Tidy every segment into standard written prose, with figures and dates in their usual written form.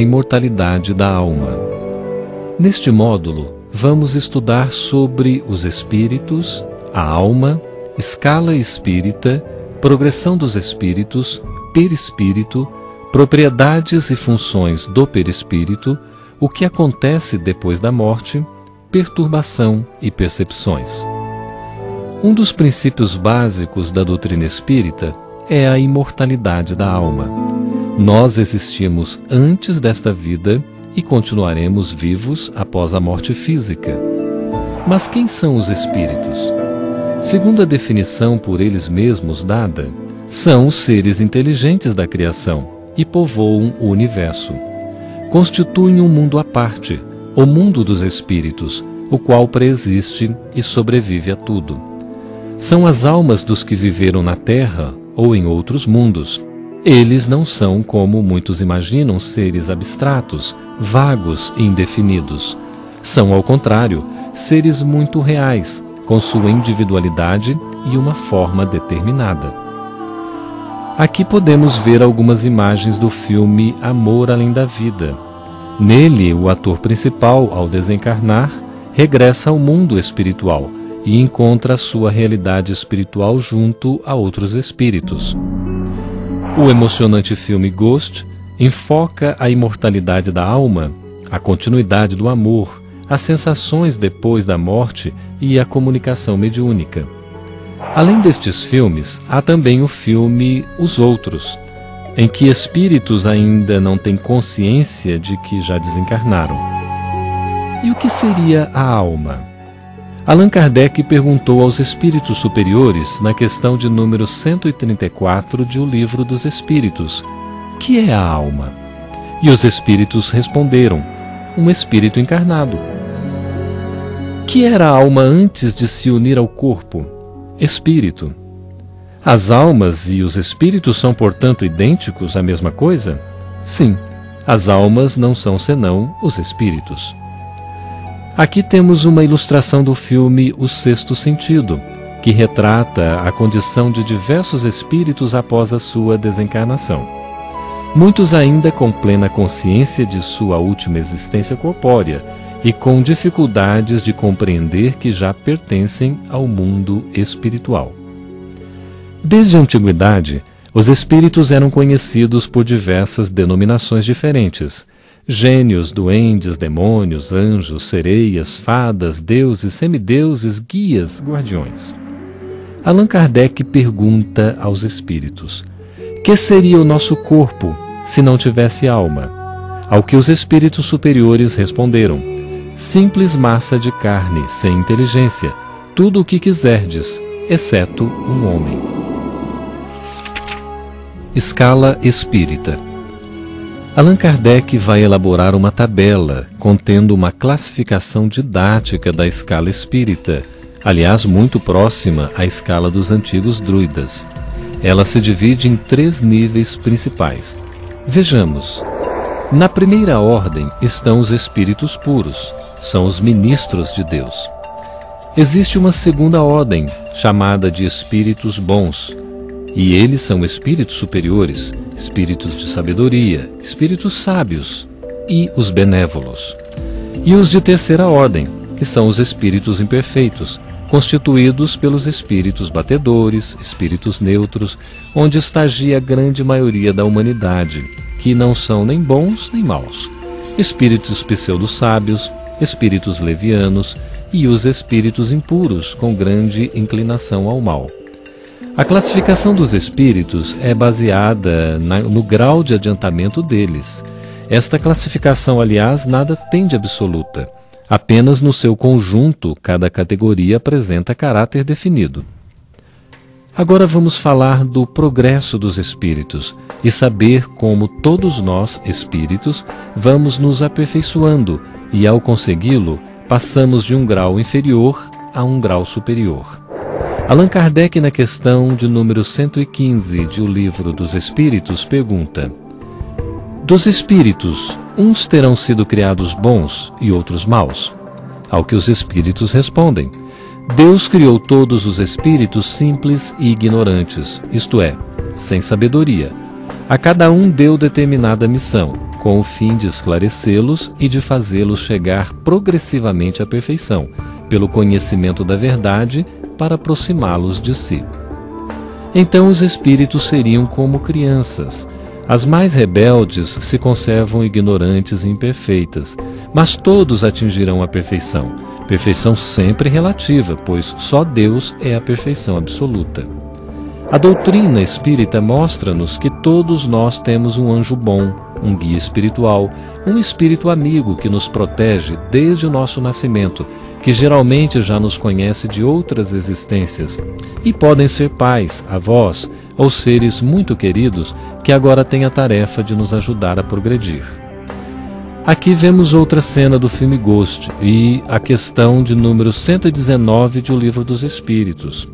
a imortalidade da alma. Neste módulo, vamos estudar sobre os espíritos, a alma, escala espírita, progressão dos espíritos, perispírito, propriedades e funções do perispírito, o que acontece depois da morte, perturbação e percepções. Um dos princípios básicos da doutrina espírita é a imortalidade da alma. Nós existimos antes desta vida e continuaremos vivos após a morte física. Mas quem são os espíritos? Segundo a definição por eles mesmos dada, são os seres inteligentes da criação e povoam o universo. Constituem um mundo à parte, o mundo dos espíritos, o qual preexiste e sobrevive a tudo. São as almas dos que viveram na Terra ou em outros mundos. Eles não são, como muitos imaginam, seres abstratos, vagos e indefinidos. São, ao contrário, seres muito reais, com sua individualidade e uma forma determinada. Aqui podemos ver algumas imagens do filme Amor Além da Vida. Nele, o ator principal, ao desencarnar, regressa ao mundo espiritual e encontra a sua realidade espiritual junto a outros espíritos. O emocionante filme Ghost enfoca a imortalidade da alma, a continuidade do amor, as sensações depois da morte e a comunicação mediúnica. Além destes filmes, há também o filme Os Outros, em que espíritos ainda não têm consciência de que já desencarnaram. E o que seria a alma? Allan Kardec perguntou aos espíritos superiores na questão de número 134 de O Livro dos Espíritos: que é a alma? E os espíritos responderam: um espírito encarnado. Que era a alma antes de se unir ao corpo? Espírito. As almas e os espíritos são, portanto, idênticos, a mesma coisa? Sim, as almas não são senão os espíritos. Aqui temos uma ilustração do filme O Sexto Sentido, que retrata a condição de diversos espíritos após a sua desencarnação. Muitos ainda com plena consciência de sua última existência corpórea e com dificuldades de compreender que já pertencem ao mundo espiritual. Desde a antiguidade, os espíritos eram conhecidos por diversas denominações diferentes: gênios, duendes, demônios, anjos, sereias, fadas, deuses, semideuses, guias, guardiões. Allan Kardec pergunta aos espíritos: que seria o nosso corpo se não tivesse alma? Ao que os espíritos superiores responderam: simples massa de carne, sem inteligência, tudo o que quiserdes, exceto um homem. Escala espírita. Allan Kardec vai elaborar uma tabela contendo uma classificação didática da escala espírita, aliás, muito próxima à escala dos antigos druidas. Ela se divide em 3 níveis principais. Vejamos. Na primeira ordem estão os espíritos puros, são os ministros de Deus. Existe uma segunda ordem, chamada de espíritos bons, e eles são espíritos superiores, espíritos de sabedoria, espíritos sábios e os benévolos. E os de terceira ordem, que são os espíritos imperfeitos, constituídos pelos espíritos batedores, espíritos neutros, onde estagia a grande maioria da humanidade, que não são nem bons nem maus, espíritos pseudo-sábios, espíritos levianos e os espíritos impuros, com grande inclinação ao mal. A classificação dos espíritos é baseada no grau de adiantamento deles. Esta classificação, aliás, nada tem de absoluta. Apenas no seu conjunto, cada categoria apresenta caráter definido. Agora vamos falar do progresso dos espíritos e saber como todos nós, espíritos, vamos nos aperfeiçoando e, ao consegui-lo, passamos de um grau inferior a um grau superior. Allan Kardec, na questão de número 115 de O Livro dos Espíritos, pergunta: dos espíritos, uns terão sido criados bons e outros maus? Ao que os espíritos respondem: Deus criou todos os espíritos simples e ignorantes, isto é, sem sabedoria. A cada um deu determinada missão, com o fim de esclarecê-los e de fazê-los chegar progressivamente à perfeição, pelo conhecimento da verdade, para aproximá-los de si. Então os espíritos seriam como crianças. As mais rebeldes se conservam ignorantes e imperfeitas, mas todos atingirão a perfeição. Perfeição sempre relativa, pois só Deus é a perfeição absoluta. A doutrina espírita mostra-nos que todos nós temos um anjo bom, um guia espiritual, um espírito amigo que nos protege desde o nosso nascimento, que geralmente já nos conhece de outras existências, e podem ser pais, avós ou seres muito queridos que agora têm a tarefa de nos ajudar a progredir. Aqui vemos outra cena do filme Ghost e a questão de número 119 de O Livro dos Espíritos.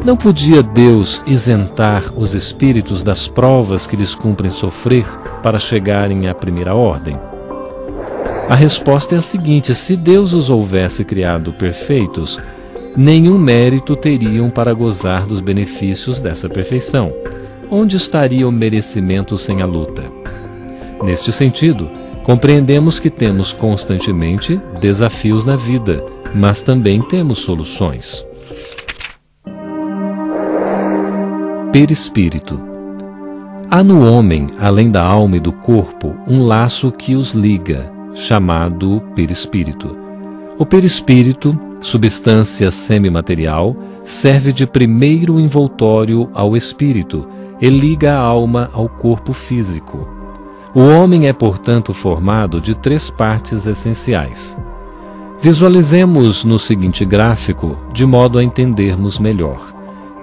Não podia Deus isentar os espíritos das provas que lhes cumprem sofrer para chegarem à primeira ordem? A resposta é a seguinte: se Deus os houvesse criado perfeitos, nenhum mérito teriam para gozar dos benefícios dessa perfeição. Onde estaria o merecimento sem a luta? Neste sentido, compreendemos que temos constantemente desafios na vida, mas também temos soluções. Perispírito. Há no homem, além da alma e do corpo, um laço que os liga, chamado perispírito. O perispírito, substância semimaterial, serve de primeiro envoltório ao espírito e liga a alma ao corpo físico. O homem é, portanto, formado de 3 partes essenciais. Visualizemos no seguinte gráfico, de modo a entendermos melhor.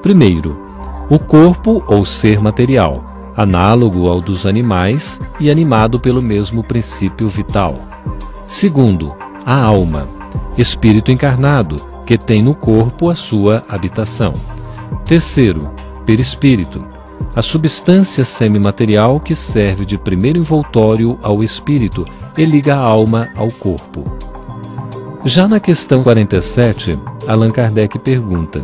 Primeiro, o corpo ou ser material, análogo ao dos animais e animado pelo mesmo princípio vital. Segundo, a alma, espírito encarnado, que tem no corpo a sua habitação. Terceiro, perispírito, a substância semimaterial que serve de primeiro envoltório ao espírito e liga a alma ao corpo. Já na questão 47, Allan Kardec pergunta: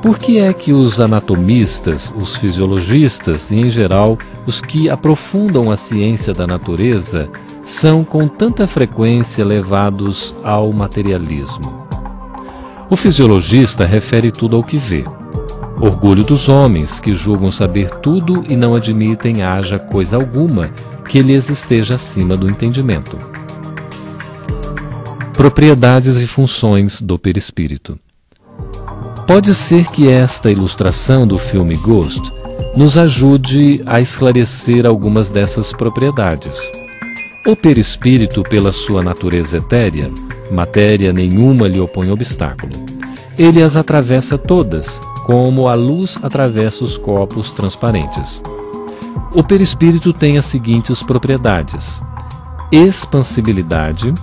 por que é que os anatomistas, os fisiologistas e, em geral, os que aprofundam a ciência da natureza são com tanta frequência levados ao materialismo? O fisiologista refere tudo ao que vê. Orgulho dos homens, que julgam saber tudo e não admitem haja coisa alguma que lhes esteja acima do entendimento. Propriedades e funções do perispírito. Pode ser que esta ilustração do filme Ghost nos ajude a esclarecer algumas dessas propriedades. O perispírito, pela sua natureza etérea, matéria nenhuma lhe opõe obstáculo. Ele as atravessa todas, como a luz atravessa os copos transparentes. O perispírito tem as seguintes propriedades: expansibilidade,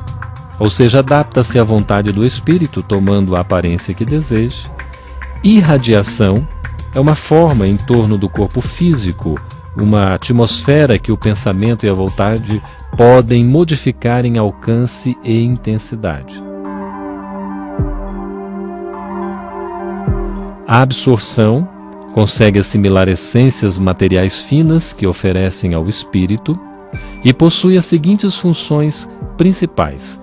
ou seja, adapta-se à vontade do espírito, tomando a aparência que deseje. Irradiação, é uma forma em torno do corpo físico, uma atmosfera que o pensamento e a vontade podem modificar em alcance e intensidade. A absorção, consegue assimilar essências materiais finas que oferecem ao espírito e possui as seguintes funções principais: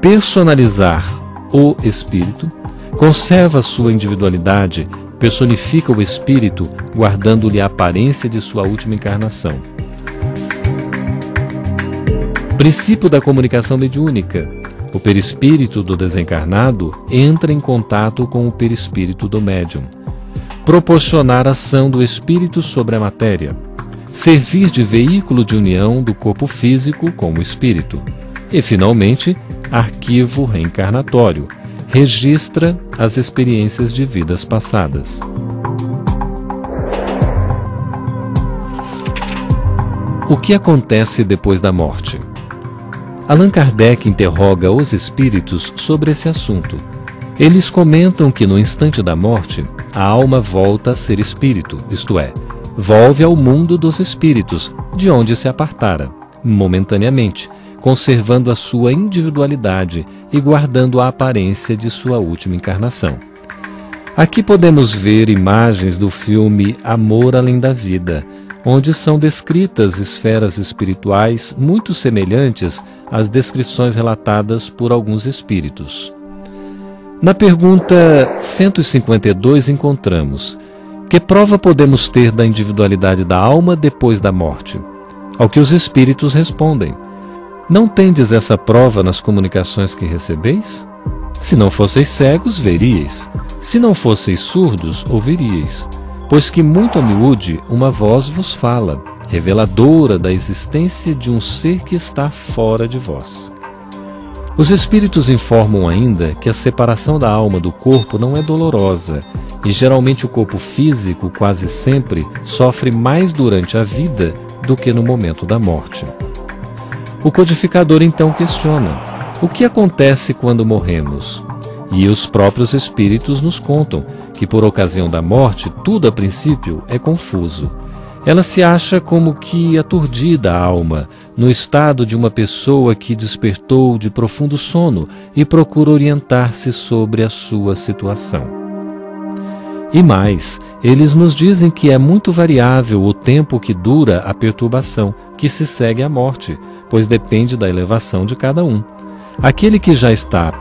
personalizar o espírito, conserva sua individualidade, personifica o espírito, guardando-lhe a aparência de sua última encarnação. Princípio da comunicação mediúnica. O perispírito do desencarnado entra em contato com o perispírito do médium. Proporcionar ação do espírito sobre a matéria. Servir de veículo de união do corpo físico com o espírito. E, finalmente, arquivo reencarnatório. Registra as experiências de vidas passadas. O que acontece depois da morte? Allan Kardec interroga os espíritos sobre esse assunto. Eles comentam que no instante da morte, a alma volta a ser espírito, isto é, volve ao mundo dos espíritos, de onde se apartara, momentaneamente, conservando a sua individualidade e guardando a aparência de sua última encarnação. Aqui podemos ver imagens do filme Amor Além da Vida, onde são descritas esferas espirituais muito semelhantes às descrições relatadas por alguns espíritos. Na pergunta 152 encontramos: que prova podemos ter da individualidade da alma depois da morte? Ao que os espíritos respondem: não tendes essa prova nas comunicações que recebeis? Se não fosseis cegos, veríeis. Se não fosseis surdos, ouviríeis. Pois que muito a miúde uma voz vos fala, reveladora da existência de um ser que está fora de vós. Os espíritos informam ainda que a separação da alma do corpo não é dolorosa, e geralmente o corpo físico quase sempre sofre mais durante a vida do que no momento da morte. O codificador então questiona: o que acontece quando morremos? E os próprios espíritos nos contam que por ocasião da morte tudo a princípio é confuso. Ela se acha como que aturdida a alma, no estado de uma pessoa que despertou de profundo sono e procura orientar-se sobre a sua situação. E mais, eles nos dizem que é muito variável o tempo que dura a perturbação, que se segue à morte, pois depende da elevação de cada um. Aquele que já está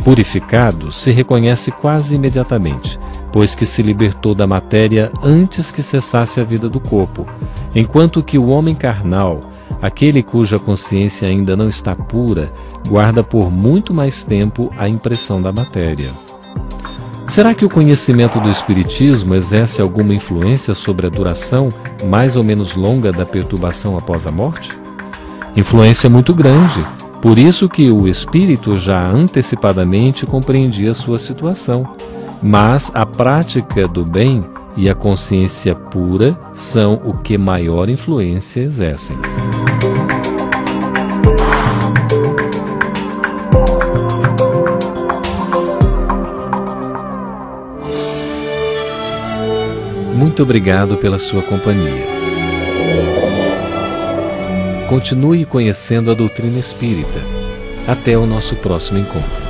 purificado se reconhece quase imediatamente, pois que se libertou da matéria antes que cessasse a vida do corpo, enquanto que o homem carnal, aquele cuja consciência ainda não está pura, guarda por muito mais tempo a impressão da matéria. Será que o conhecimento do Espiritismo exerce alguma influência sobre a duração mais ou menos longa da perturbação após a morte? Influência muito grande, por isso que o espírito já antecipadamente compreendia sua situação. Mas a prática do bem e a consciência pura são o que maior influência exercem. Muito obrigado pela sua companhia. Continue conhecendo a doutrina espírita. Até o nosso próximo encontro.